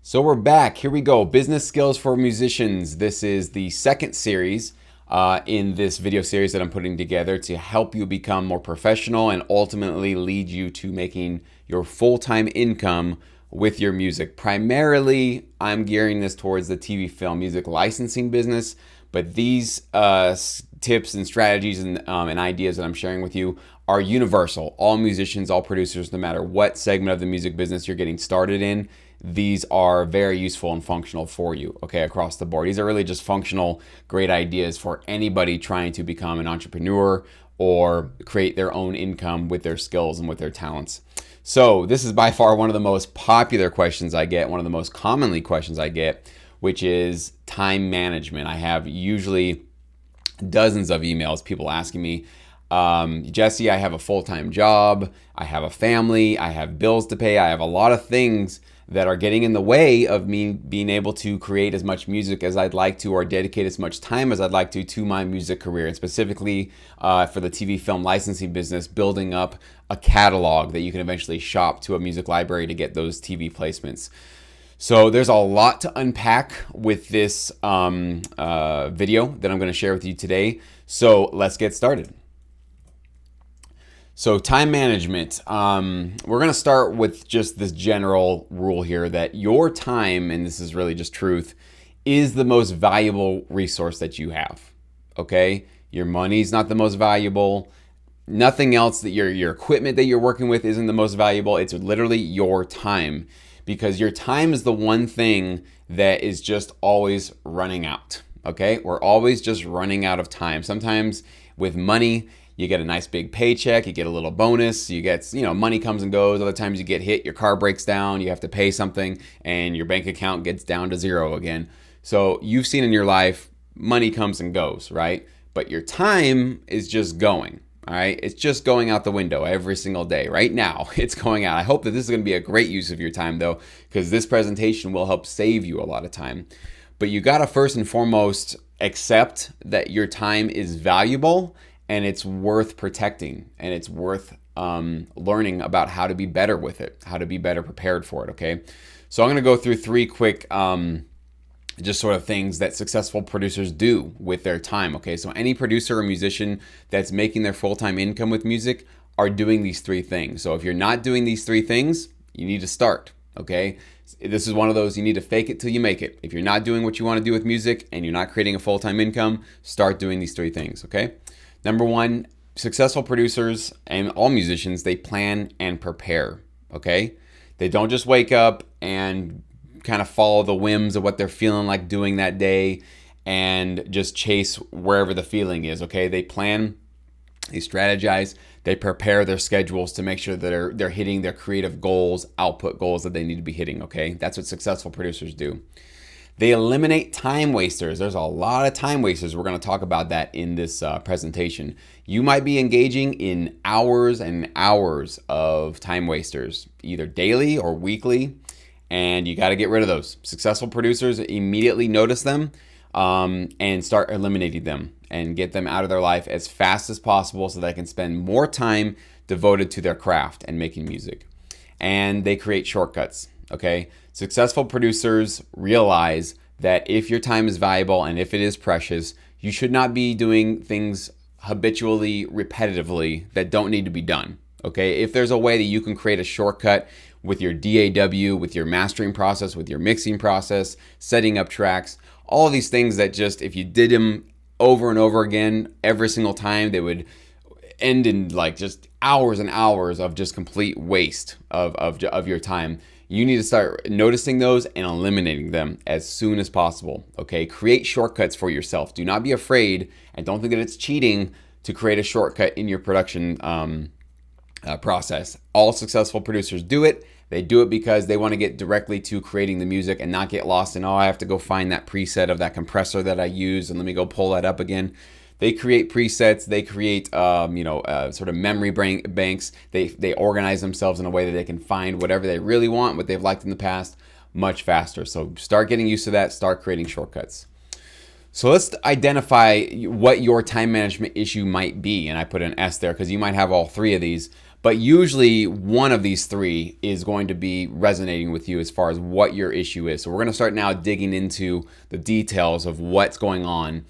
So we're back. Here we go. Business skills for musicians. This is the second series in this video series that I'm putting together to help you become more professional and ultimately lead you to making your full-time income with your music. Primarily, I'm gearing this towards the TV film music licensing business, but these tips and strategies and ideas that I'm sharing with you are universal. All musicians, all producers, no matter what segment of the music business you're getting started in, these are very useful and functional for you, okay, across the board. These are really just functional, great ideas for anybody trying to become an entrepreneur or create their own income with their skills and with their talents. So this is by far one of the most popular questions I get, one of the most commonly questions I get, which is time management. I have usually dozens of emails, people asking me, Jesse, I have a full-time job, I have a family, I have bills to pay, I have a lot of things that are getting in the way of me being able to create as much music as I'd like to or dedicate as much time as I'd like to my music career, and specifically for the TV film licensing business, building up a catalog that you can eventually shop to a music library to get those TV placements. So there's a lot to unpack with this video that I'm going to share with you today. So let's get started. So time management, we're going to start with just this general rule here that your time, and this is really just truth, is the most valuable resource that you have, okay? Your money's not the most valuable. Nothing else, that your equipment that you're working with isn't the most valuable. It's literally your time, because your time is the one thing that is just always running out, okay? We're always just running out of time. Sometimes with money, you get a nice big paycheck, you get a little bonus, you get, money comes and goes. Other times you get hit, your car breaks down, you have to pay something, and your bank account gets down to zero again. So you've seen in your life, money comes and goes, right? But your time is just going, all right? It's just going out the window every single day. Right now, it's going out. I hope that this is going to be a great use of your time, though, because this presentation will help save you a lot of time. But you got to first and foremost accept that your time is valuable and it's worth protecting, and it's worth learning about how to be better with it, how to be better prepared for it, okay? So I'm gonna go through three quick just sort of things that successful producers do with their time, okay? So any producer or musician that's making their full-time income with music are doing these three things. So if you're not doing these three things, you need to start, okay? This is one of those, you need to fake it till you make it. If you're not doing what you wanna do with music and you're not creating a full-time income, start doing these three things, okay? Number one, successful producers and all musicians, they plan and prepare, okay? They don't just wake up and kind of follow the whims of what they're feeling like doing that day and just chase wherever the feeling is, okay? They plan, they strategize, they prepare their schedules to make sure that they're hitting their creative goals, output goals that they need to be hitting, okay? That's what successful producers do. They eliminate time wasters. There's a lot of time wasters. We're going to talk about that in this presentation. You might be engaging in hours and hours of time wasters, either daily or weekly, and you got to get rid of those. Successful producers immediately notice them and start eliminating them and get them out of their life as fast as possible so they can spend more time devoted to their craft and making music. And they create shortcuts. Okay, successful producers realize that if your time is valuable and if it is precious, you should not be doing things habitually, repetitively that don't need to be done. Okay, if there's a way that you can create a shortcut with your DAW, with your mastering process, with your mixing process, setting up tracks, all of these things that just, if you did them over and over again, every single time, they would end in like just hours and hours of just complete waste of your time. You need to start noticing those and eliminating them as soon as possible, okay? Create shortcuts for yourself. Do not be afraid, and don't think that it's cheating to create a shortcut in your production process. All successful producers do it. They do it because they want to get directly to creating the music and not get lost in, I have to go find that preset of that compressor that I use and let me go pull that up again. They create presets, they create sort of memory banks. They organize themselves in a way that they can find whatever they really want, what they've liked in the past, much faster. So start getting used to that, start creating shortcuts. So let's identify what your time management issue might be. And I put an S there because you might have all three of these. But usually one of these three is going to be resonating with you as far as what your issue is. So we're going to start now digging into the details of what's going on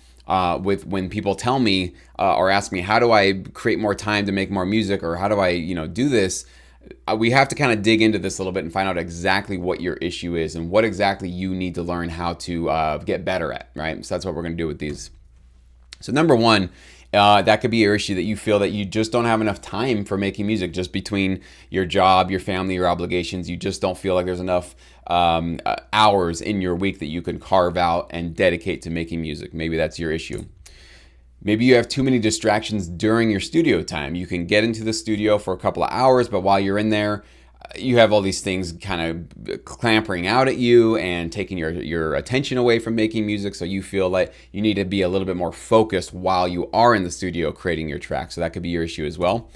with when people tell me or ask me, how do I create more time to make more music, or how do I, do this? We have to kind of dig into this a little bit and find out exactly what your issue is and what exactly you need to learn how to get better at, right? So that's what we're going to do with these. So number one, that could be your issue, that you feel that you just don't have enough time for making music, just between your job, your family, your obligations. You just don't feel like there's enough hours in your week that you can carve out and dedicate to making music. Maybe that's your issue. Maybe you have too many distractions during your studio time. You can get into the studio for a couple of hours, but while you're in there, you have all these things kind of clampering out at you and taking your attention away from making music. So you feel like you need to be a little bit more focused while you are in the studio creating your track. So that could be your issue as well.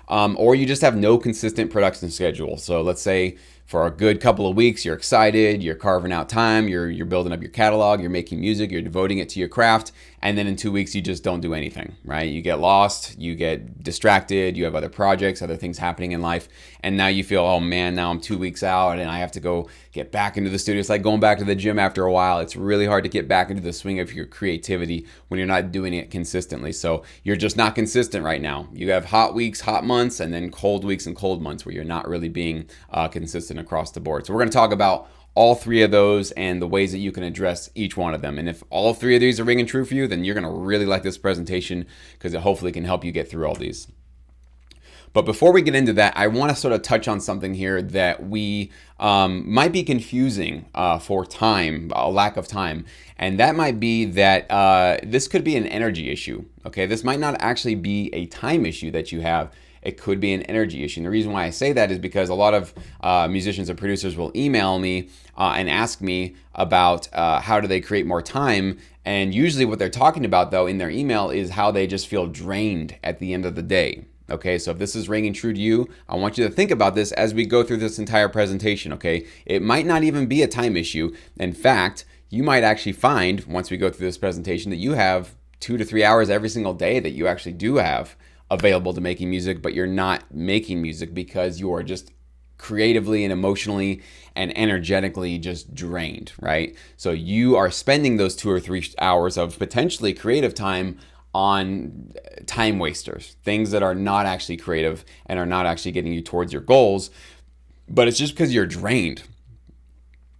Or you just have no consistent production schedule. So let's say for a good couple of weeks, you're excited, you're carving out time, you're building up your catalog, you're making music, you're devoting it to your craft, and then in 2 weeks, you just don't do anything, right? You get lost, you get distracted, you have other projects, other things happening in life, and now you feel, oh man, now I'm 2 weeks out and I have to go get back into the studio. It's like going back to the gym after a while. It's really hard to get back into the swing of your creativity when you're not doing it consistently. So you're just not consistent right now. You have hot weeks, hot months, and then cold weeks and cold months where you're not really being consistent across the board. So we're going to talk about all three of those and the ways that you can address each one of them. And if all three of these are ringing true for you, then you're going to really like this presentation, because it hopefully can help you get through all these. But before we get into that, I want to sort of touch on something here that we might be confusing for time, a lack of time. And that might be that this could be an energy issue. Okay, this might not actually be a time issue that you have. It could be an energy issue. And the reason why I say that is because a lot of musicians and producers will email me and ask me about how do they create more time. And usually what they're talking about, though, in their email is how they just feel drained at the end of the day. Okay, so if this is ringing true to you, I want you to think about this as we go through this entire presentation, okay? It might not even be a time issue. In fact, you might actually find, once we go through this presentation, that you have 2 to 3 hours every single day that you actually do have available to making music, but you're not making music because you are just creatively and emotionally and energetically just drained, right? So you are spending those 2 or 3 hours of potentially creative time on time wasters, things that are not actually creative and are not actually getting you towards your goals, but it's just because you're drained.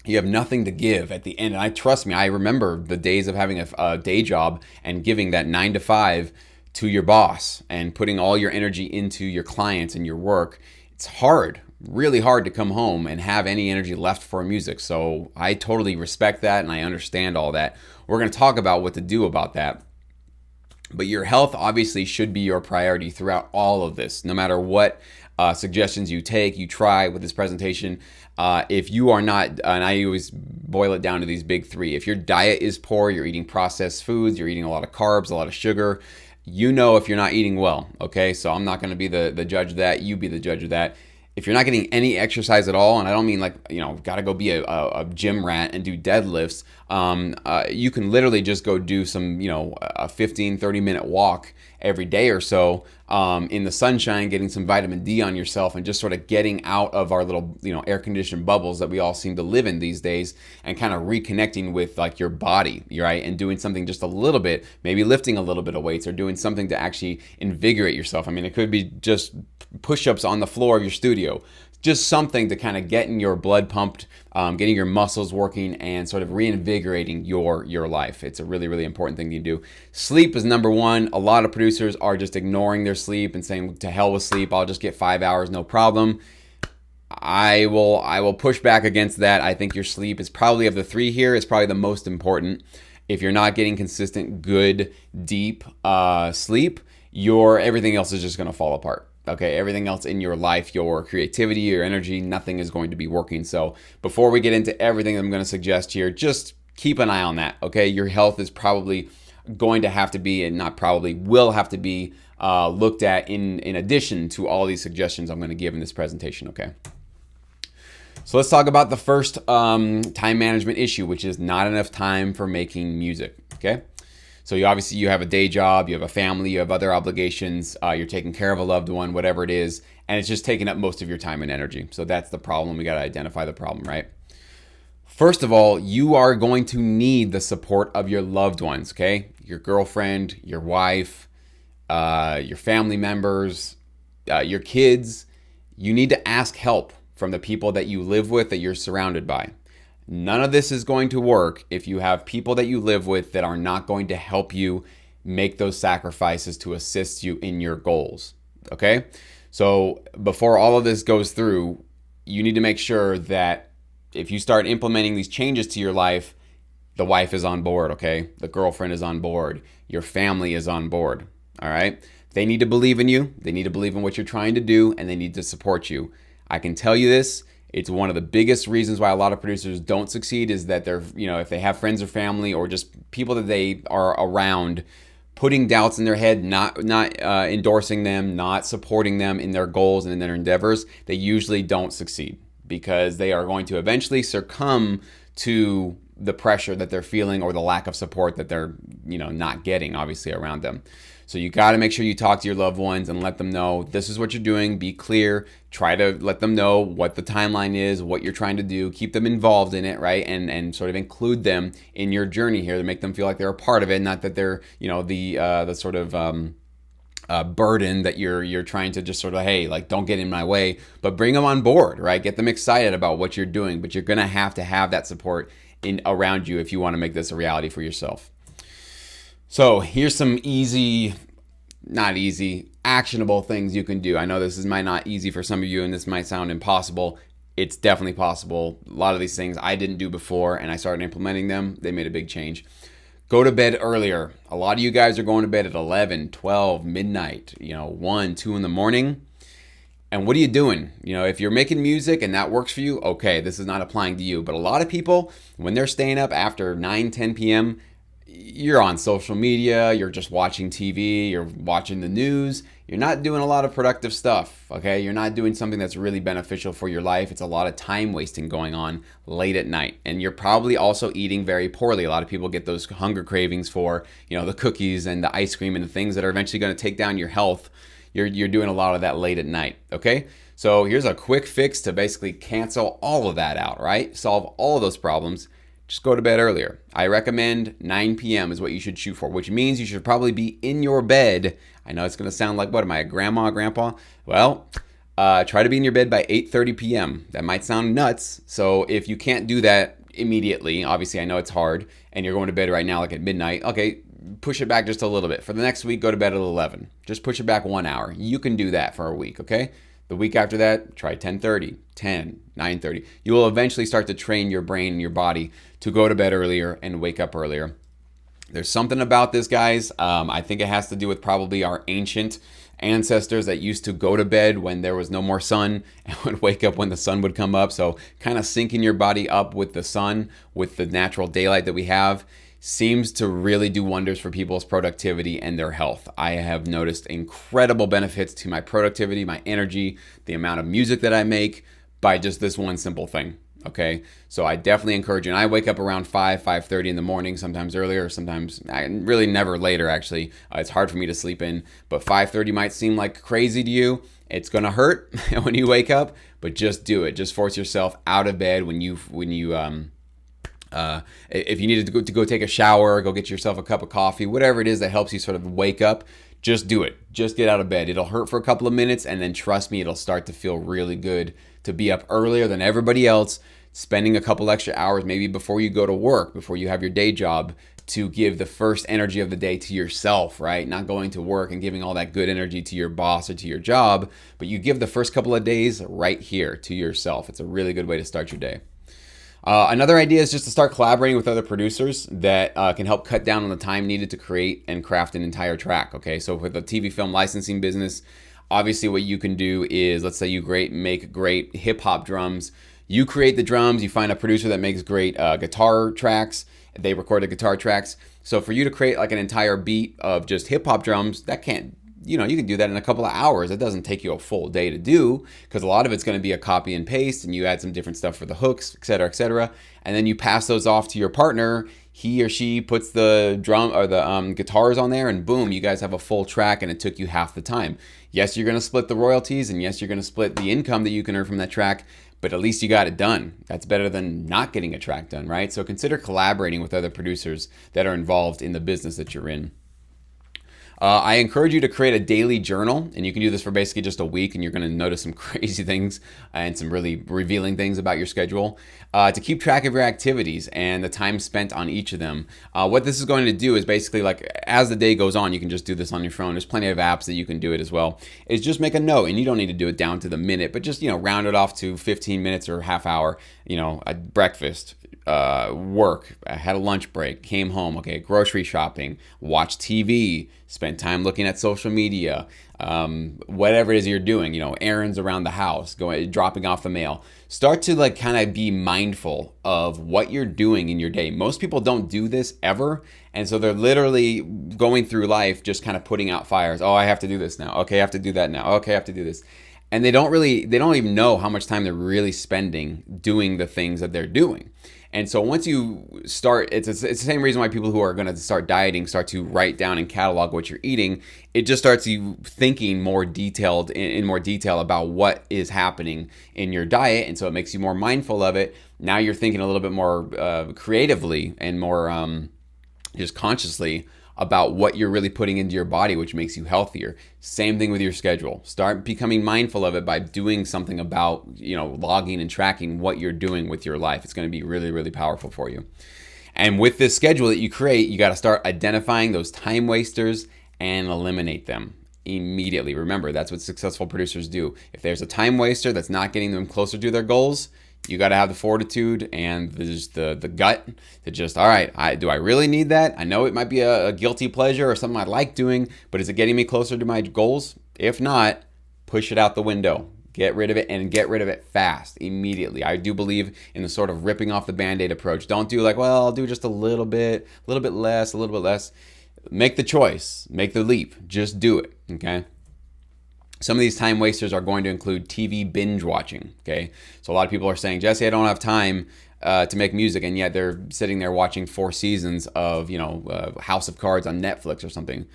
You have nothing to give at the end. And trust me, I remember the days of having a day job and giving that 9 to 5 to your boss and putting all your energy into your clients and your work. It's hard, really hard to come home and have any energy left for music. So I totally respect that and I understand all that. We're going to talk about what to do about that. But your health obviously should be your priority throughout all of this, no matter what suggestions you take, you try with this presentation. If you are not, and I always boil it down to these big three. If your diet is poor, you're eating processed foods, you're eating a lot of carbs, a lot of sugar, you know if you're not eating well, okay? So I'm not going to be the judge of that. You be the judge of that. If you're not getting any exercise at all, and I don't mean like, got to go be a gym rat and do deadlifts, you can literally just go do some, a 15, 30-minute walk every day or so in the sunshine, getting some vitamin D on yourself and just sort of getting out of our little, air-conditioned bubbles that we all seem to live in these days and kind of reconnecting with like your body, right? And doing something just a little bit, maybe lifting a little bit of weights or doing something to actually invigorate yourself. I mean, it could be just push-ups on the floor of your studio, just something to kind of getting your blood pumped, getting your muscles working and sort of reinvigorating your life. It's a really, really important thing to do. Sleep is number one. A lot of producers are just ignoring their sleep and saying, to hell with sleep, I'll just get 5 hours, no problem. I will push back against that. I think your sleep is probably, of the three here, is probably the most important. If you're not getting consistent, good, deep sleep, everything else is just going to fall apart. Okay, everything else in your life, your creativity, your energy, nothing is going to be working. So before we get into everything I'm going to suggest here, just keep an eye on that. Okay, your health is probably going to have to be, and not probably, will have to be looked at in addition to all these suggestions I'm going to give in this presentation. Okay. So let's talk about the first time management issue, which is not enough time for making music. Okay. So you have a day job, you have a family, you have other obligations, you're taking care of a loved one, whatever it is, and it's just taking up most of your time and energy. So that's the problem. We got to identify the problem, right? First of all, you are going to need the support of your loved ones, okay? Your girlfriend, your wife, your family members, your kids. You need to ask help from the people that you live with, that you're surrounded by. None of this is going to work if you have people that you live with that are not going to help you make those sacrifices to assist you in your goals, okay? So before all of this goes through, you need to make sure that if you start implementing these changes to your life, the wife is on board, okay? The girlfriend is on board. Your family is on board, all right? They need to believe in you. They need to believe in what you're trying to do, and they need to support you. I can tell you this, it's one of the biggest reasons why a lot of producers don't succeed is that they're, if they have friends or family or just people that they are around putting doubts in their head, not endorsing them, not supporting them in their goals and in their endeavors, they usually don't succeed because they are going to eventually succumb to the pressure that they're feeling or the lack of support that they're, not getting obviously around them. So you got to make sure you talk to your loved ones and let them know this is what you're doing. Be clear. Try to let them know what the timeline is, what you're trying to do. Keep them involved in it, right? And sort of include them in your journey here to make them feel like they're a part of it, not that they're, the sort of burden that you're trying to just sort of, hey, like don't get in my way, but bring them on board, right? Get them excited about what you're doing. But you're gonna have to have that support around you if you want to make this a reality for yourself. So here's some actionable things you can do. I know might not easy for some of you and this might sound impossible. It's definitely possible. A lot of these things I didn't do before and I started implementing them. They made a big change. Go to bed earlier. A lot of you guys are going to bed at 11, 12, midnight, 1, 2 in the morning. And what are you doing? If you're making music and that works for you, okay, this is not applying to you. But a lot of people, when they're staying up after 9, 10 p.m., you're on social media, you're just watching TV, you're watching the news, you're not doing a lot of productive stuff, okay? You're not doing something that's really beneficial for your life. It's a lot of time wasting going on late at night. And you're probably also eating very poorly. A lot of people get those hunger cravings for, the cookies and the ice cream and the things that are eventually going to take down your health. You're doing a lot of that late at night, okay? So here's a quick fix to basically cancel all of that out, right? Solve all of those problems. Just go to bed earlier. I recommend 9 p.m. is what you should shoot for, which means you should probably be in your bed. I know it's going to sound like, what am I, a grandpa? Well, try to be in your bed by 8:30 p.m. That might sound nuts. So if you can't do that immediately, obviously I know it's hard, and you're going to bed right now like at midnight, okay, push it back just a little bit. For the next week, go to bed at 11. Just push it back 1 hour. You can do that for a week, okay? The week after that, try 10:30, 10, 9:30. You will eventually start to train your brain and your body to go to bed earlier and wake up earlier. There's something about this, guys. I think it has to do with probably our ancient ancestors that used to go to bed when there was no more sun and would wake up when the sun would come up. So kind of syncing your body up with the sun, with the natural daylight that we have, seems to really do wonders for people's productivity and their health. I have noticed incredible benefits to my productivity, my energy, the amount of music that I make by just this one simple thing. Okay, so I definitely encourage you. And I wake up around 5:30 in the morning, sometimes earlier, sometimes really never later, actually. It's hard for me to sleep in, but 5:30 might seem like crazy to you. It's going to hurt when you wake up, but just do it. Just force yourself out of bed if you needed to go take a shower, go get yourself a cup of coffee, whatever it is that helps you sort of wake up, just do it. Just get out of bed. It'll hurt for a couple of minutes, and then trust me, it'll start to feel really good to be up earlier than everybody else, spending a couple extra hours maybe before you go to work, before you have your day job, to give the first energy of the day to yourself, right? Not going to work and giving all that good energy to your boss or to your job, but you give the first couple of days right here to yourself. It's a really good way to start your day. Another idea is just to start collaborating with other producers that can help cut down on the time needed to create and craft an entire track, okay? So with the TV film licensing business, obviously what you can do is, let's say you make great hip-hop drums. You create the drums, you find a producer that makes great guitar tracks, they record the guitar tracks. So for you to create like an entire beat of just hip-hop drums, that can't, you can do that in a couple of hours. It doesn't take you a full day to do, because a lot of it's going to be a copy and paste, and you add some different stuff for the hooks, et cetera, and then you pass those off to your partner. he or she puts the drum or the guitars on there, and boom, you guys have a full track, and it took you half the time. Yes, you're going to split the royalties, and yes, you're going to split the income that you can earn from that track, but at least you got it done. That's better than not getting a track done, right? So consider collaborating with other producers that are involved in the business that you're in. I encourage you to create a daily journal, and you can do this for basically just a week, and you're going to notice some crazy things and some really revealing things about your schedule. To keep track of your activities and the time spent on each of them. What this is going to do is basically, like, as the day goes on, you can just do this on your phone. There's plenty of apps that you can do it as well. Is just make a note, and you don't need to do it down to the minute, but just, round it off to 15 minutes or half hour, at breakfast. Work, I had a lunch break, came home, okay, grocery shopping, watch TV, spend time looking at social media, whatever it is you're doing, errands around the house, dropping off the mail. Start to kind of be mindful of what you're doing in your day. Most people don't do this ever, and so they're literally going through life just kind of putting out fires. Oh, I have to do this now. Okay, I have to do that now. Okay, I have to do this. And they don't even know how much time they're really spending doing the things that they're doing. And so once you start, it's the same reason why people who are going to start dieting start to write down and catalog what you're eating. It just starts you thinking in more detail about what is happening in your diet. And so it makes you more mindful of it. Now you're thinking a little bit more creatively and more just consciously about what you're really putting into your body, which makes you healthier. Same thing with your schedule. Start becoming mindful of it by doing something about, logging and tracking what you're doing with your life. It's going to be really, really powerful for you. And with this schedule that you create, you got to start identifying those time wasters and eliminate them immediately. Remember, that's what successful producers do. If there's a time waster that's not getting them closer to their goals, you got to have the fortitude and the gut to just, all right, do I really need that? I know it might be a guilty pleasure or something I like doing, but is it getting me closer to my goals? If not, push it out the window. Get rid of it, and get rid of it fast, immediately. I do believe in the sort of ripping off the Band-Aid approach. Don't do I'll do just a little bit less. Make the choice. Make the leap. Just do it, okay? Some of these time wasters are going to include TV binge watching, okay? So a lot of people are saying, Jesse, I don't have time to make music, and yet they're sitting there watching 4 seasons of, House of Cards on Netflix or something.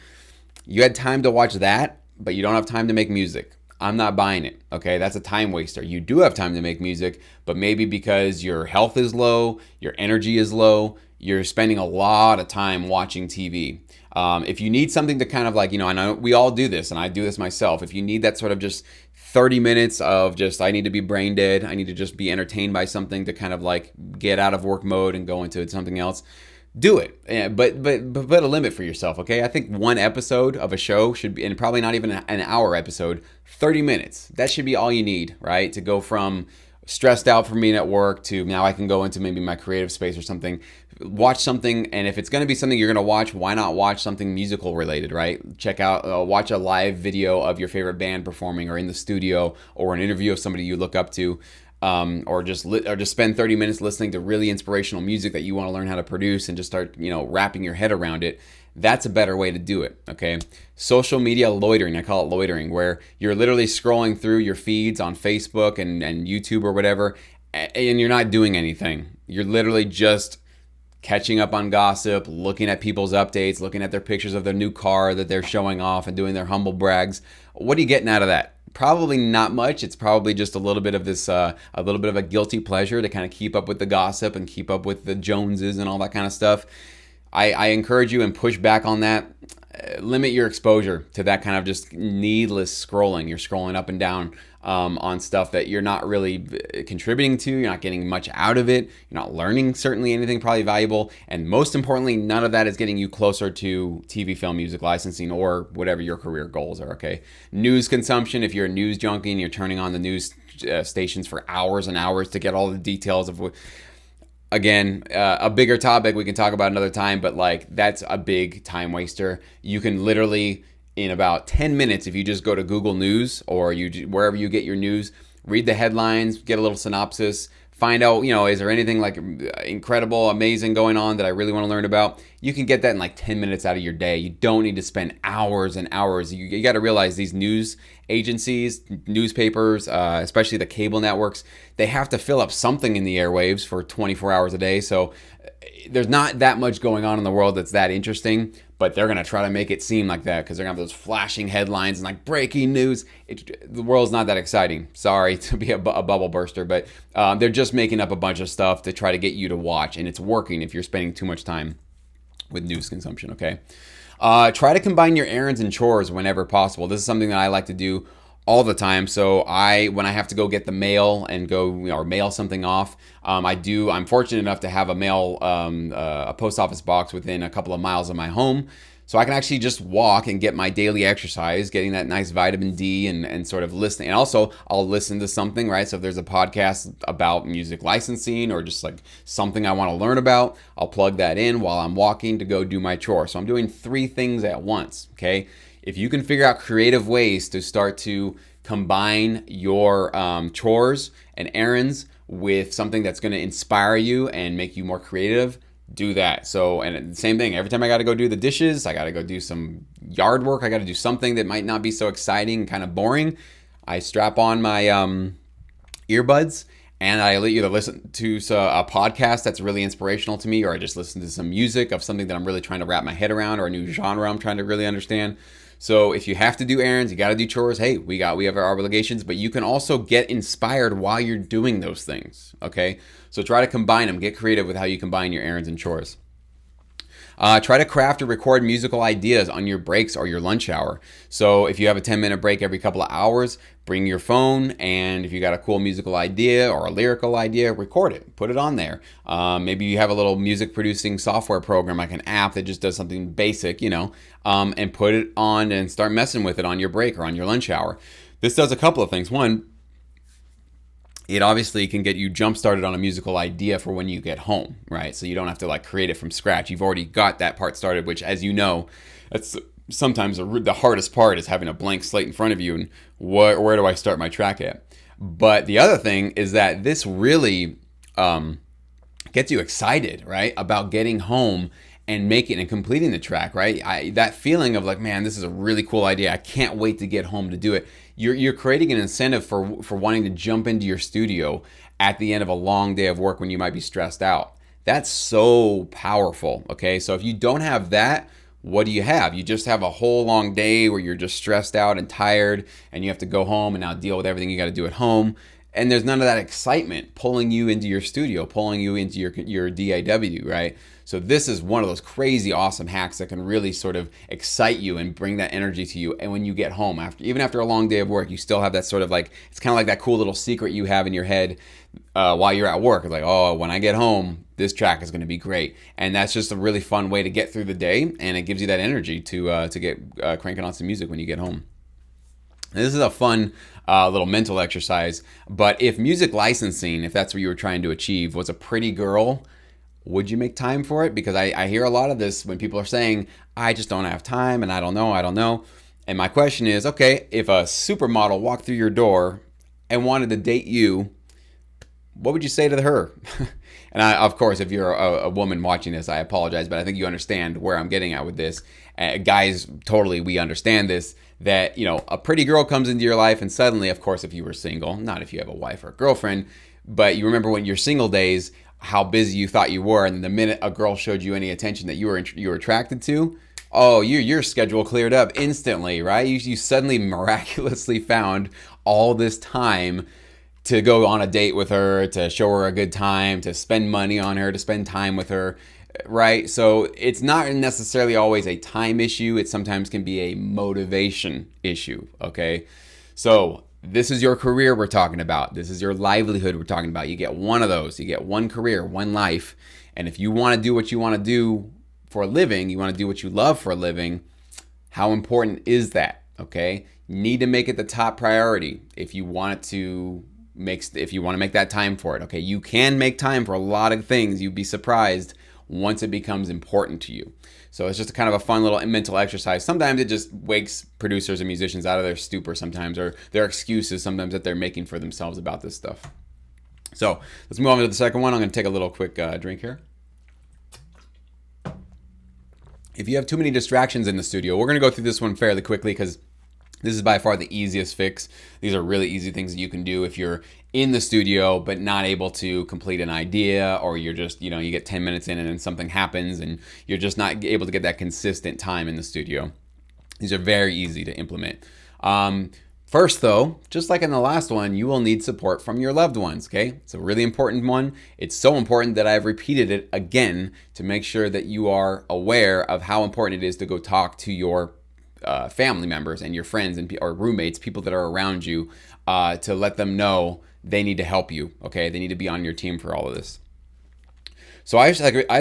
You had time to watch that, but you don't have time to make music. I'm not buying it, okay? That's a time waster. You do have time to make music, but maybe because your health is low, your energy is low, you're spending a lot of time watching TV. If you need something to kind of I know we all do this, and I do this myself. If you need that sort of just 30 minutes of just, I need to be brain dead, I need to just be entertained by something to kind of get out of work mode and go into something else, do it. Yeah, but put a limit for yourself, okay? I think one episode of a show should be, and probably not even an hour episode, 30 minutes. That should be all you need, right? To go from stressed out from being at work to now I can go into maybe my creative space or something. Watch something, and if it's going to be something you're going to watch, why not watch something musical related, right? Check out, watch a live video of your favorite band performing, or in the studio, or an interview of somebody you look up to, or just spend 30 minutes listening to really inspirational music that you want to learn how to produce, and just start, wrapping your head around it. That's a better way to do it, okay? Social media loitering, I call it loitering, where you're literally scrolling through your feeds on Facebook and YouTube or whatever, and you're not doing anything. You're literally just catching up on gossip, looking at people's updates, looking at their pictures of their new car that they're showing off and doing their humble brags. What are you getting out of that? Probably not much. It's probably just a little bit of this, a little bit of a guilty pleasure to kind of keep up with the gossip and keep up with the Joneses and all that kind of stuff. I encourage you and push back on that. Limit your exposure to that kind of just needless scrolling. You're scrolling up and down on stuff that you're not really contributing to. You're not getting much out of it. You're not learning certainly anything probably valuable. And most importantly, none of that is getting you closer to TV, film, music licensing, or whatever your career goals are, okay? News consumption, if you're a news junkie and you're turning on the news stations for hours and hours to get all the details of what... Again, a bigger topic we can talk about another time, but that's a big time waster. You can literally, in about 10 minutes, if you just go to Google News or wherever you get your news, read the headlines, get a little synopsis, find out, is there anything incredible, amazing going on that I really want to learn about? You can get that in 10 minutes out of your day. You don't need to spend hours and hours. You got to realize these news agencies, newspapers, especially the cable networks, they have to fill up something in the airwaves for 24 hours a day. So there's not that much going on in the world that's that interesting, but they're going to try to make it seem like that because they're going to have those flashing headlines and like breaking news. The world's not that exciting. Sorry to be a bubble burster, but they're just making up a bunch of stuff to try to get you to watch, and it's working if you're spending too much time with news consumption, okay? Try to combine your errands and chores whenever possible. This is something that I like to do all the time. So when I have to go get the mail and go, or mail something off, I'm fortunate enough to have a post office box within a couple of miles of my home. So I can actually just walk and get my daily exercise, getting that nice vitamin D and sort of listening. And also I'll listen to something, right? So if there's a podcast about music licensing or just like something I want to learn about, I'll plug that in while I'm walking to go do my chore. So I'm doing 3 things at once, okay? If you can figure out creative ways to start to combine your chores and errands with something that's going to inspire you and make you more creative, do that. So, and the same thing, every time I got to go do the dishes, I got to go do some yard work, I got to do something that might not be so exciting, kind of boring, I strap on my earbuds and I either listen to a podcast that's really inspirational to me, or I just listen to some music of something that I'm really trying to wrap my head around, or a new genre I'm trying to really understand. So if you have to do errands, you got to do chores, hey, we have our obligations, but you can also get inspired while you're doing those things, okay? So try to combine them. Get creative with how you combine your errands and chores. Try to craft or record musical ideas on your breaks or your lunch hour. So if you have a 10-minute break every couple of hours, bring your phone, and if you got a cool musical idea or a lyrical idea, record it. Put it on there. Maybe you have a little music producing software program, like an app that just does something basic, and put it on and start messing with it on your break or on your lunch hour. This does a couple of things. One, it obviously can get you jump started on a musical idea for when you get home, right? So you don't have to like create it from scratch. You've already got that part started, which, as you know, that's sometimes the hardest part, is having a blank slate in front of you and where do I start my track at? But the other thing is that this really gets you excited, right, about getting home and making and completing the track, right? That feeling of like, man, this is a really cool idea. I can't wait to get home to do it. You're creating an incentive for wanting to jump into your studio at the end of a long day of work when you might be stressed out. That's so powerful, okay? So if you don't have that, what do you have? You just have a whole long day where you're just stressed out and tired, and you have to go home and now deal with everything you got to do at home. And there's none of that excitement pulling you into your studio, pulling you into your DAW, right? So this is one of those crazy awesome hacks that can really sort of excite you and bring that energy to you. And when you get home, even after a long day of work, you still have that sort of like, it's kind of like that cool little secret you have in your head while you're at work. It's like, oh, when I get home, this track is going to be great. And that's just a really fun way to get through the day, and it gives you that energy to get cranking on some music when you get home. And this is a fun little mental exercise, but if music licensing, if that's what you were trying to achieve, was a pretty girl, would you make time for it? Because I hear a lot of this when people are saying, I just don't have time and I don't know. And my question is, okay, if a supermodel walked through your door and wanted to date you, what would you say to her? And of course, if you're a woman watching this, I apologize, but I think you understand where I'm getting at with this. Guys, totally, we understand this, that, a pretty girl comes into your life, and suddenly, of course, if you were single, not if you have a wife or a girlfriend, but you remember when your single days, how busy you thought you were, and the minute a girl showed you any attention that you were attracted to, oh, your schedule cleared up instantly, right? You suddenly miraculously found all this time to go on a date with her, to show her a good time, to spend money on her, to spend time with her, right? So it's not necessarily always a time issue. It sometimes can be a motivation issue, okay? So this is your career we're talking about. This is your livelihood we're talking about. You get one of those. You get one career, one life. And if you want to do what you want to do for a living, you want to do what you love for a living, how important is that, okay? You need to make it the top priority if you want to make that time for it, okay? You can make time for a lot of things. You'd be surprised once it becomes important to you. So it's just a kind of a fun little mental exercise. Sometimes it just wakes producers and musicians out of their stupor sometimes, or their excuses sometimes that they're making for themselves about this stuff. So let's move on to the second one. I'm going to take a little quick drink here. If you have too many distractions in the studio, we're going to go through this one fairly quickly because This is by far the easiest fix. These are really easy things that you can do if you're in the studio but not able to complete an idea, or you're just, you get 10 minutes in and then something happens and you're just not able to get that consistent time in the studio. These are very easy to implement. First, though, just like in the last one, you will need support from your loved ones, okay? It's a really important one. It's so important that I've repeated it again to make sure that you are aware of how important it is to go talk to your family members and your friends or roommates, people that are around you, to let them know they need to help you, okay? They need to be on your team for all of this. So I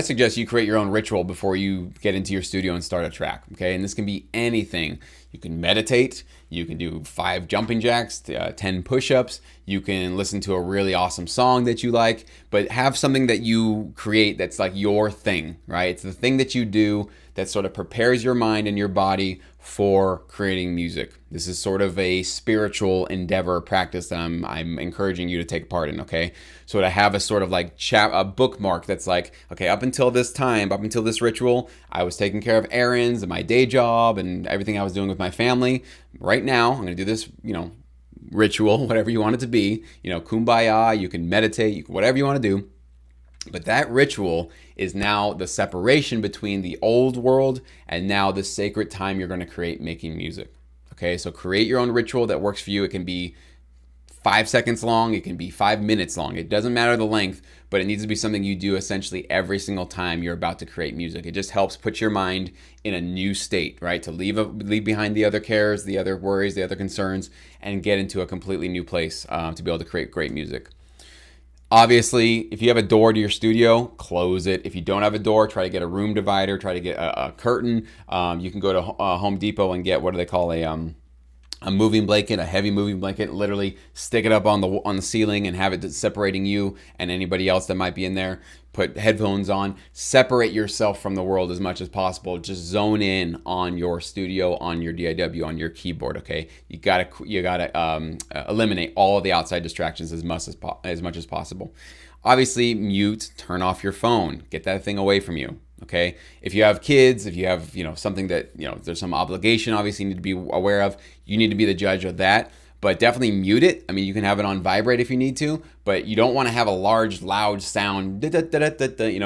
suggest you create your own ritual before you get into your studio and start a track, okay? And this can be anything. You can meditate, you can do 5 jumping jacks, 10 push-ups, you can listen to a really awesome song that you like, but have something that you create that's like your thing, right? It's the thing that you do that sort of prepares your mind and your body for creating music. This is sort of a spiritual endeavor practice that I'm encouraging you to take part in, okay? So to have a sort of like a bookmark that's like, okay, up until this time, up until this ritual, I was taking care of errands and my day job and everything I was doing with my family. Right now, I'm gonna do this, ritual, whatever you want it to be, kumbaya, you can meditate, whatever you want to do. But that ritual is now the separation between the old world and now the sacred time you're going to create making music. Okay, so create your own ritual that works for you. It can be 5 seconds long, it can be 5 minutes long. It doesn't matter the length, but it needs to be something you do essentially every single time you're about to create music. It just helps put your mind in a new state, right? To leave behind the other cares, the other worries, the other concerns, and get into a completely new place to be able to create great music. Obviously, if you have a door to your studio, close it. If you don't have a door, try to get a room divider, try to get a curtain. You can go to Home Depot and get, what do they call, a moving blanket, a heavy moving blanket. Literally stick it up on the ceiling and have it separating you and anybody else that might be in there. Put headphones on. Separate yourself from the world as much as possible. Just zone in on your studio, on your DAW, on your keyboard. Okay, you gotta eliminate all of the outside distractions as much as possible. Obviously, mute. Turn off your phone. Get that thing away from you. Okay, if you have kids, if you have something that there's some obligation obviously you need to be aware of, you need to be the judge of that. But definitely mute it. I mean, you can have it on vibrate if you need to, but you don't want to have a large, loud sound,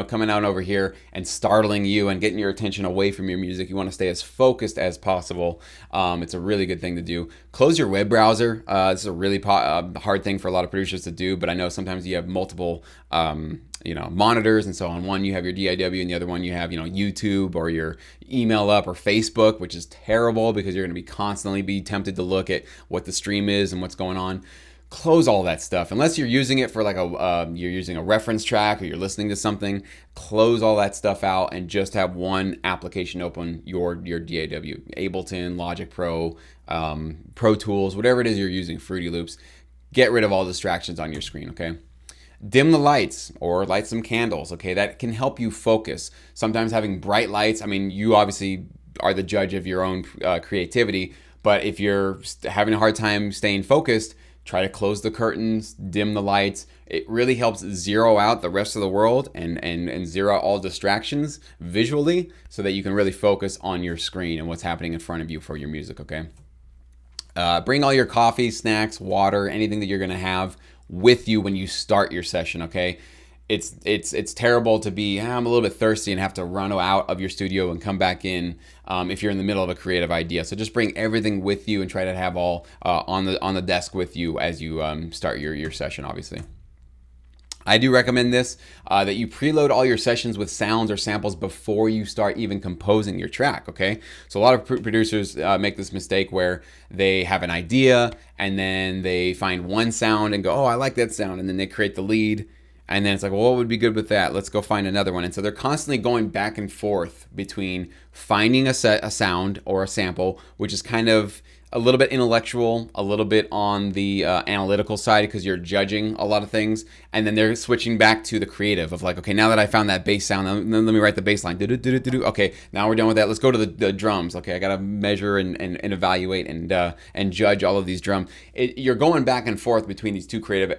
coming out over here and startling you and getting your attention away from your music. You want to stay as focused as possible. It's a really good thing to do. Close your web browser. This is a really hard thing for a lot of producers to do, but I know sometimes you have multiple monitors, and so on one you have your DAW and the other one you have YouTube or your email up or Facebook, which is terrible because you're going to be constantly tempted to look at what the stream is and what's going on. Close all that stuff unless you're using it for like you're using a reference track or you're listening to something. Close all that stuff out and just have one application open, your DAW, Ableton, Logic Pro, Pro Tools, whatever it is you're using, Fruity Loops. Get rid of all distractions on your screen, okay? Dim the lights or light some candles, okay? That can help you focus. Sometimes having bright lights, I mean, you obviously are the judge of your own creativity, but if you're having a hard time staying focused, try to close the curtains, dim the lights. It really helps zero out the rest of the world and zero out all distractions visually so that you can really focus on your screen and what's happening in front of you for your music, okay? Bring all your coffee, snacks, water, anything that you're gonna have with you when you start your session, okay? It's terrible to be, I'm a little bit thirsty and have to run out of your studio and come back in if you're in the middle of a creative idea. So just bring everything with you and try to have all on the desk with you as you start your session, obviously. I do recommend this, that you preload all your sessions with sounds or samples before you start even composing your track, okay? So a lot of producers make this mistake where they have an idea and then they find one sound and go, oh, I like that sound, and then they create the lead, and then it's like, well, what would be good with that? Let's go find another one. And so they're constantly going back and forth between finding a sound or a sample, which is kind of a little bit intellectual, a little bit on the analytical side because you're judging a lot of things, and then they're switching back to the creative of like, okay, now that I found that bass sound, let me write the bass line. Okay, now we're done with that. Let's go to the drums. Okay, I gotta measure and evaluate and judge all of these drums. You're going back and forth between these two creative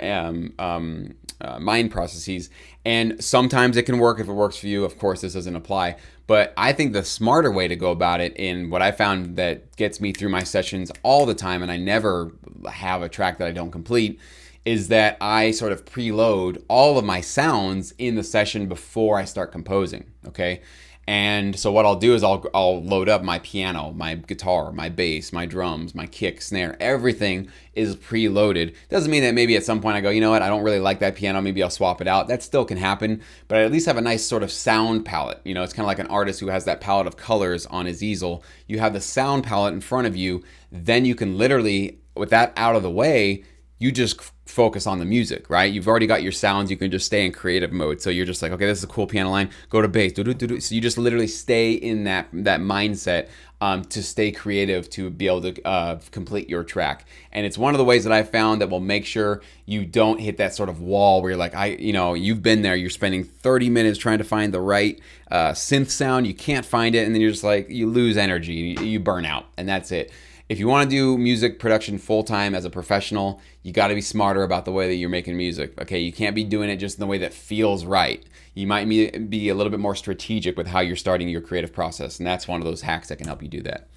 mind processes, And sometimes it can work if it works for you. Of course, this doesn't apply. But I think the smarter way to go about it, and what I found that gets me through my sessions all the time, and I never have a track that I don't complete, is that I sort of preload all of my sounds in the session before I start composing, okay? And so what I'll do is I'll load up my piano, my guitar, my bass, my drums, my kick, snare, everything is preloaded. Doesn't mean that maybe at some point I go, you know what, I don't really like that piano, maybe I'll swap it out. That still can happen, but I at least have a nice sort of sound palette. You know, it's kind of like an artist who has that palette of colors on his easel. You have the sound palette in front of you, then you can literally, with that out of the way, you just focus on the music, right? You've already got your sounds. You can just stay in creative mode. So you're just like, okay, this is a cool piano line. Go to bass. So you just literally stay in that mindset to stay creative, to be able to complete your track. And it's one of the ways that I found that will make sure you don't hit that sort of wall where you're like, you've been there. You're spending 30 minutes trying to find the right synth sound. You can't find it, and then you're just like, you lose energy. You burn out, and that's it. If you want to do music production full-time as a professional, you got to be smarter about the way that you're making music, okay? You can't be doing it just in the way that feels right. You might be a little bit more strategic with how you're starting your creative process, and that's one of those hacks that can help you do that.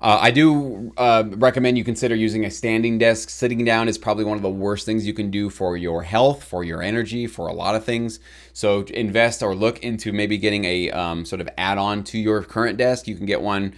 I do recommend you consider using a standing desk. Sitting down is probably one of the worst things you can do for your health, for your energy, for a lot of things. So invest or look into maybe getting a sort of add-on to your current desk. You can get one,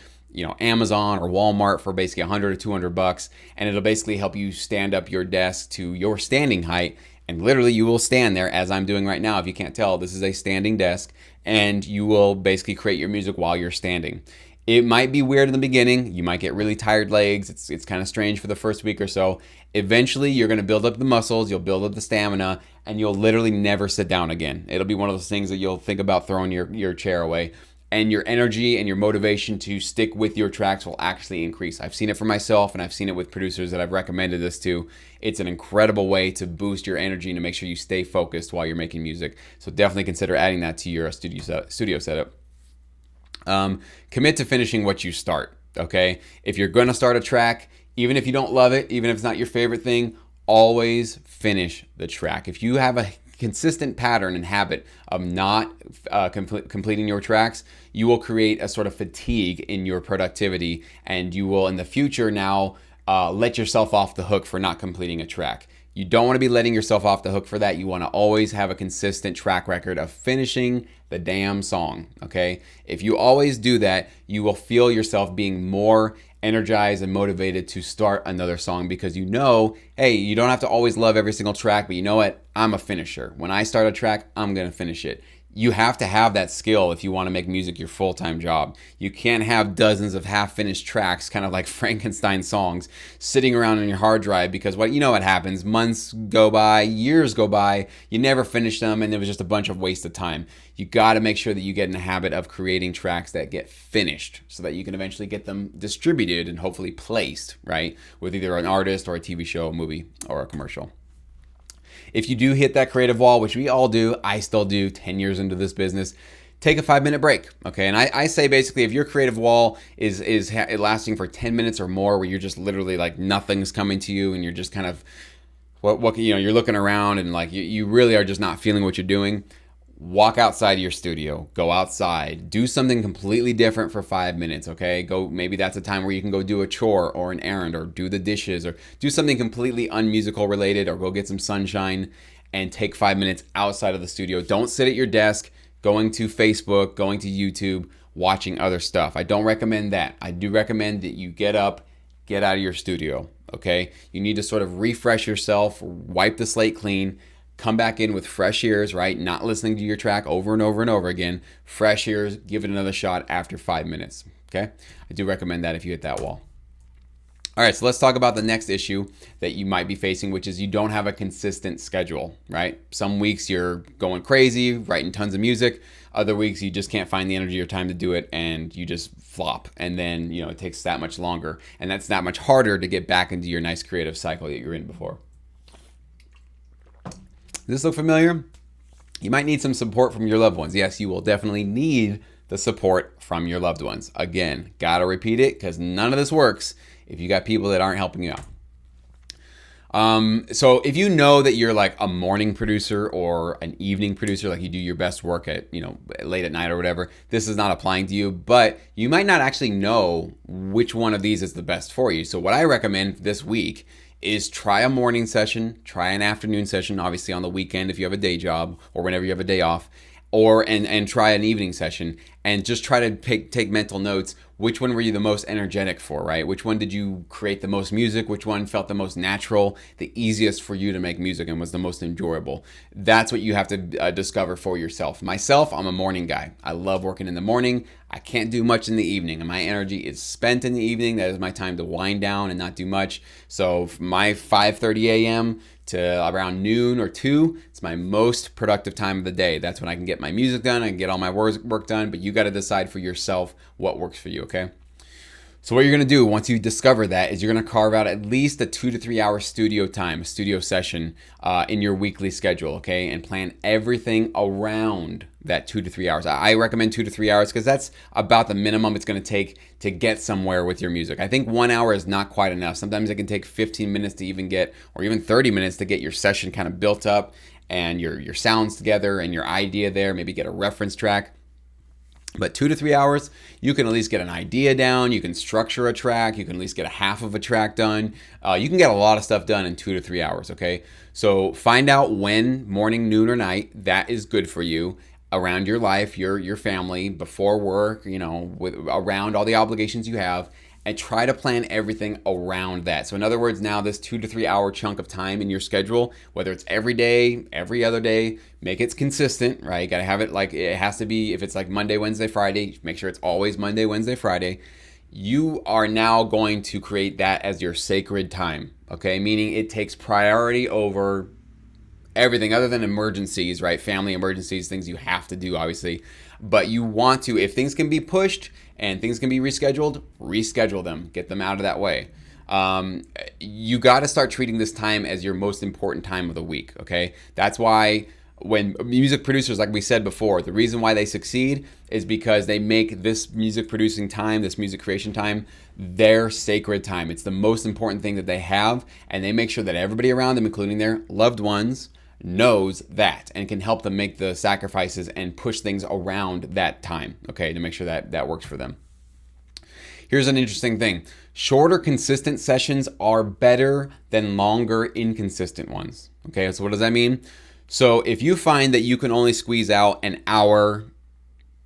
Amazon or Walmart for basically $100 to $200, and it'll basically help you stand up your desk to your standing height, and literally you will stand there as I'm doing right now. If you can't tell, this is a standing desk, and you will basically create your music while you're standing. It might be weird in the beginning. You might get really tired legs. It's kind of strange for the first week or so. Eventually, you're going to build up the muscles, you'll build up the stamina, and you'll literally never sit down again. It'll be one of those things that you'll think about throwing your chair away. And your energy and your motivation to stick with your tracks will actually increase. I've seen it for myself, and I've seen it with producers that I've recommended this to. It's an incredible way to boost your energy and to make sure you stay focused while you're making music. So definitely consider adding that to your studio setup. Commit to finishing what you start, okay? If you're going to start a track, even if you don't love it, even if it's not your favorite thing, always finish the track. If you have a consistent pattern and habit of not completing your tracks, you will create a sort of fatigue in your productivity, and you will in the future now let yourself off the hook for not completing a track. You don't want to be letting yourself off the hook for that. You want to always have a consistent track record of finishing the damn song, okay? If you always do that, you will feel yourself being more energized and motivated to start another song, because hey, you don't have to always love every single track, but you know what? I'm a finisher. When I start a track, I'm going to finish it. You have to have that skill if you want to make music your full-time job. You can't have dozens of half-finished tracks, kind of like Frankenstein songs, sitting around on your hard drive, because what happens? Months go by, years go by, you never finish them, and it was just a bunch of waste of time. You got to make sure that you get in the habit of creating tracks that get finished so that you can eventually get them distributed and hopefully placed, right? With either an artist or a TV show, a movie, or a commercial. If you do hit that creative wall, which we all do, I still do 10 years into this business, take a 5-minute break, okay? And I say basically if your creative wall is lasting for 10 minutes or more, where you're just literally like nothing's coming to you and you're just kind of, you're looking around and like you really are just not feeling what you're doing, walk outside of your studio, go outside, do something completely different for 5 minutes, okay? Maybe that's a time where you can go do a chore or an errand or do the dishes or do something completely unmusical related, or go get some sunshine and take 5 minutes outside of the studio. Don't sit at your desk going to Facebook, going to YouTube, watching other stuff. I don't recommend that. I do recommend that you get up, get out of your studio, okay? You need to sort of refresh yourself, wipe the slate clean, come back in with fresh ears, right? Not listening to your track over and over and over again. Fresh ears, give it another shot after 5 minutes, okay? I do recommend that if you hit that wall. All right, so let's talk about the next issue that you might be facing, which is you don't have a consistent schedule, right? Some weeks you're going crazy, writing tons of music. Other weeks you just can't find the energy or time to do it, and you just flop. And then, it takes that much longer, and that's that much harder to get back into your nice creative cycle that you were in before. Does this look familiar? You might need some support from your loved ones. Yes, you will definitely need the support from your loved ones. Again, gotta repeat it, because none of this works if you got people that aren't helping you out. So if you know that you're like a morning producer or an evening producer, like you do your best work at, late at night or whatever, this is not applying to you, but you might not actually know which one of these is the best for you. So what I recommend this week is try a morning session, try an afternoon session, obviously on the weekend if you have a day job or whenever you have a day off, or and try an evening session and just try to take mental notes. Which one were you the most energetic for, right? Which one did you create the most music? Which one felt the most natural, the easiest for you to make music and was the most enjoyable? That's what you have to discover for yourself. Myself, I'm a morning guy. I love working in the morning. I can't do much in the evening, and my energy is spent in the evening. That is my time to wind down and not do much. So my 5:30 a.m. to around noon or 2, it's my most productive time of the day. That's when I can get my music done, I can get all my work done, but you got to decide for yourself what works for you, okay? So what you're going to do once you discover that is you're going to carve out at least a 2 to 3 hour studio time, a studio session in your weekly schedule, okay? And plan everything around that 2 to 3 hours. I recommend 2 to 3 hours because that's about the minimum it's going to take to get somewhere with your music. I think 1 hour is not quite enough. Sometimes it can take 15 minutes to even get, or even 30 minutes to get your session kind of built up and your sounds together and your idea there, maybe get a reference track. But 2 to 3 hours, you can at least get an idea down. You can structure a track. You can at least get a half of a track done. You can get a lot of stuff done in 2 to 3 hours, okay? So find out when, morning, noon, or night, that is good for you around your life, your family, before work, around all the obligations you have, and try to plan everything around that. So in other words, now this 2 to 3 hour chunk of time in your schedule, whether it's every day, every other day, make it consistent, right? You gotta have it like it has to be. If it's like Monday, Wednesday, Friday, make sure it's always Monday, Wednesday, Friday. You are now going to create that as your sacred time, okay? Meaning it takes priority over everything other than emergencies, right? Family emergencies, things you have to do, obviously. But you want to, if things can be pushed and things can be reschedule them, get them out of that way. You got to start treating this time as your most important time of the week, okay? That's why when music producers, like we said before, the reason why they succeed is because they make this music producing time, this music creation time, their sacred time. It's the most important thing that they have, and they make sure that everybody around them, including their loved ones, knows that and can help them make the sacrifices and push things around that time, okay, to make sure that that works for them. Here's an interesting thing. Shorter, consistent sessions are better than longer, inconsistent ones. Okay, so what does that mean? So if you find that you can only squeeze out an hour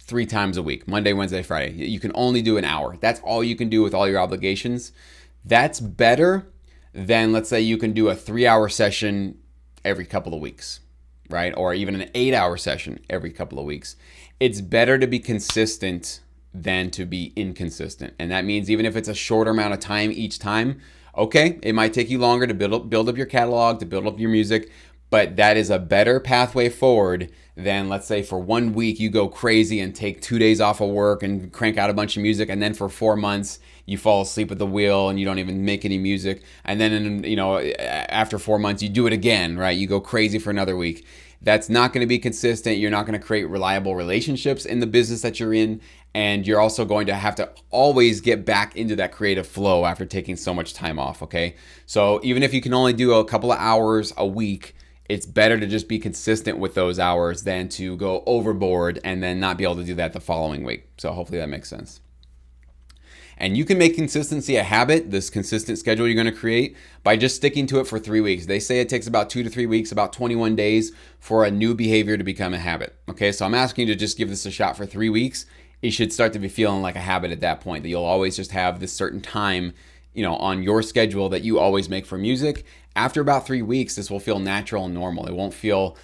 3 times a week, Monday, Wednesday, Friday, you can only do an hour. That's all you can do with all your obligations. That's better than, let's say, you can do a 3-hour session every couple of weeks, right? Or even an 8-hour session every couple of weeks. It's better to be consistent than to be inconsistent. And that means even if it's a shorter amount of time each time, okay, it might take you longer to build up your catalog, to build up your music, but that is a better pathway forward than, let's say, for 1 week you go crazy and take 2 days off of work and crank out a bunch of music, and then for 4 months you fall asleep at the wheel and you don't even make any music, and then after 4 months you do it again, right? You go crazy for another week. That's not going to be consistent. You're not going to create reliable relationships in the business that you're in, and you're also going to have to always get back into that creative flow after taking so much time off, okay? So even if you can only do a couple of hours a week, it's better to just be consistent with those hours than to go overboard and then not be able to do that the following week. So hopefully that makes sense. And you can make consistency a habit, this consistent schedule you're going to create, by just sticking to it for 3 weeks. They say it takes about 2 to 3 weeks, about 21 days for a new behavior to become a habit. Okay, so I'm asking you to just give this a shot for 3 weeks. It should start to be feeling like a habit at that point, that you'll always just have this certain time, on your schedule that you always make for music. After about 3 weeks, this will feel natural and normal. It won't feel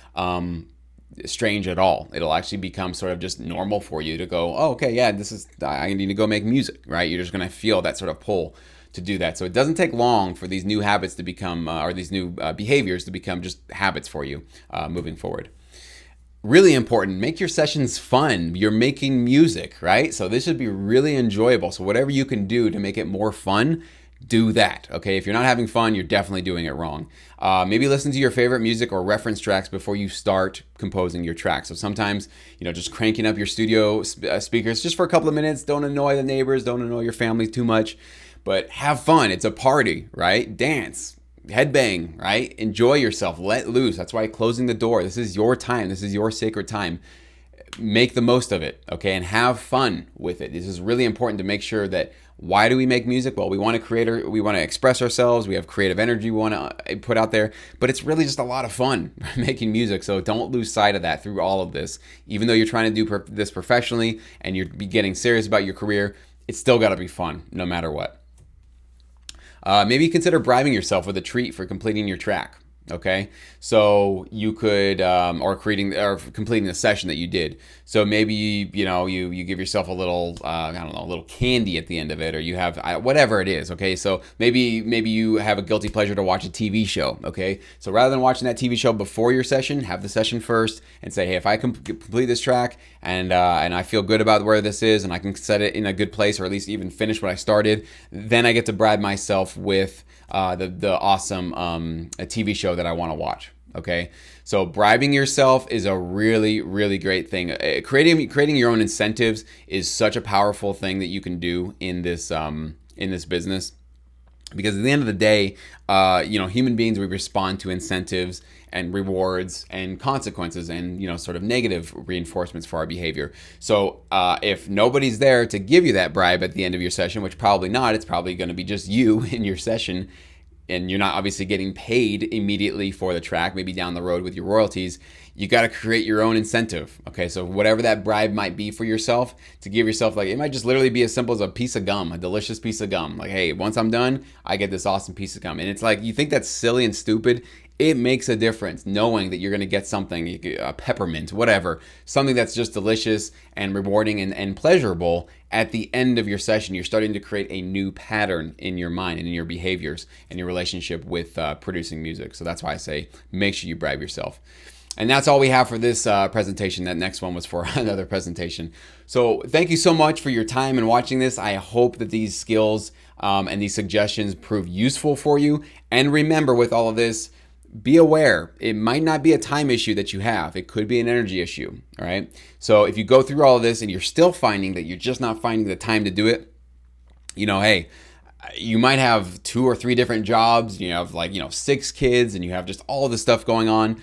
strange at all. It'll actually become sort of just normal for you to go, oh, okay, yeah, I need to go make music, right? You're just going to feel that sort of pull to do that. So it doesn't take long for these new habits to become, or these new behaviors to become just habits for you moving forward. Really important, make your sessions fun. You're making music, right? So this should be really enjoyable. So whatever you can do to make it more fun, do that, okay? If you're not having fun, you're definitely doing it wrong. Maybe listen to your favorite music or reference tracks before you start composing your track. So sometimes, just cranking up your studio speakers just for a couple of minutes. Don't annoy the neighbors, don't annoy your family too much, but have fun. It's a party, right? Dance, headbang, right? Enjoy yourself, let loose. That's why closing the door. This is your time. This is your sacred time. Make the most of it, okay, and have fun with it. This is really important to make sure that why do we make music? Well, we want to create, we want to express ourselves. We have creative energy we want to put out there, but it's really just a lot of fun making music. So don't lose sight of that through all of this. Even though you're trying to do this professionally and you're getting serious about your career, it's still got to be fun no matter what. Maybe consider bribing yourself with a treat for completing your track. Okay, so you could, or completing the session that you did. So maybe you give yourself a little, I don't know, a little candy at the end of it, or you have whatever it is. Okay, so maybe you have a guilty pleasure to watch a TV show. Okay, so rather than watching that TV show before your session, have the session first and say, hey, if I complete this track and I feel good about where this is, and I can set it in a good place, or at least even finish what I started, then I get to bribe myself with the awesome a TV show that I want to watch. Okay, so bribing yourself is a really, really great thing. Creating your own incentives is such a powerful thing that you can do in this business. Because at the end of the day, human beings, we respond to incentives and rewards and consequences and, sort of negative reinforcements for our behavior. So if nobody's there to give you that bribe at the end of your session, which probably not, it's probably going to be just you in your session, and you're not obviously getting paid immediately for the track, maybe down the road with your royalties, you got to create your own incentive. Okay, so whatever that bribe might be for yourself, to give yourself, like, it might just literally be as simple as a piece of gum, a delicious piece of gum. Like, hey, once I'm done, I get this awesome piece of gum. And it's like, you think that's silly and stupid. It makes a difference knowing that you're going to get something, a peppermint, whatever, something that's just delicious and rewarding and pleasurable at the end of your session. You're starting to create a new pattern in your mind and in your behaviors and your relationship with producing music. So that's why I say make sure you bribe yourself. And that's all we have for this presentation. That next one was for another presentation. So thank you so much for your time and watching this. I hope that these skills and these suggestions prove useful for you. And remember, with all of this, be aware, it might not be a time issue that you have. It could be an energy issue, all right? So if you go through all of this and you're still finding that you're just not finding the time to do it, hey, you might have 2 or 3 different jobs, you have 6 kids, and you have just all of this stuff going on.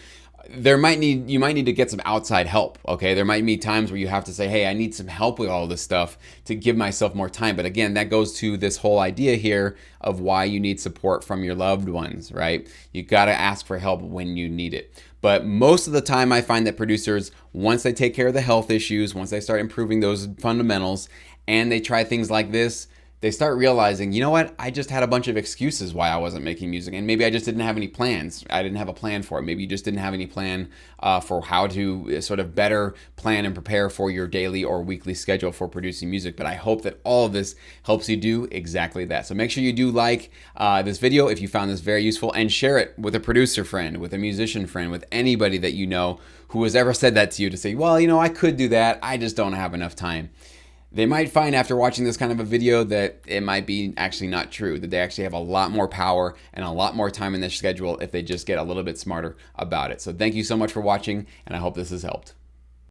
You might need to get some outside help, okay? There might be times where you have to say, hey, I need some help with all this stuff to give myself more time. But again, that goes to this whole idea here of why you need support from your loved ones, right? You got to ask for help when you need it. But most of the time, I find that producers, once they take care of the health issues, once they start improving those fundamentals, and they try things like this, they start realizing, you know what, I just had a bunch of excuses why I wasn't making music, and maybe I just didn't have any plans. I didn't have a plan for it. Maybe you just didn't have any plan for how to sort of better plan and prepare for your daily or weekly schedule for producing music. But I hope that all of this helps you do exactly that. So make sure you do like this video if you found this very useful, and share it with a producer friend, with a musician friend, with anybody that you know who has ever said that to you, to say, well, I could do that, I just don't have enough time. They might find after watching this kind of a video that it might be actually not true, that they actually have a lot more power and a lot more time in their schedule if they just get a little bit smarter about it. So thank you so much for watching, and I hope this has helped.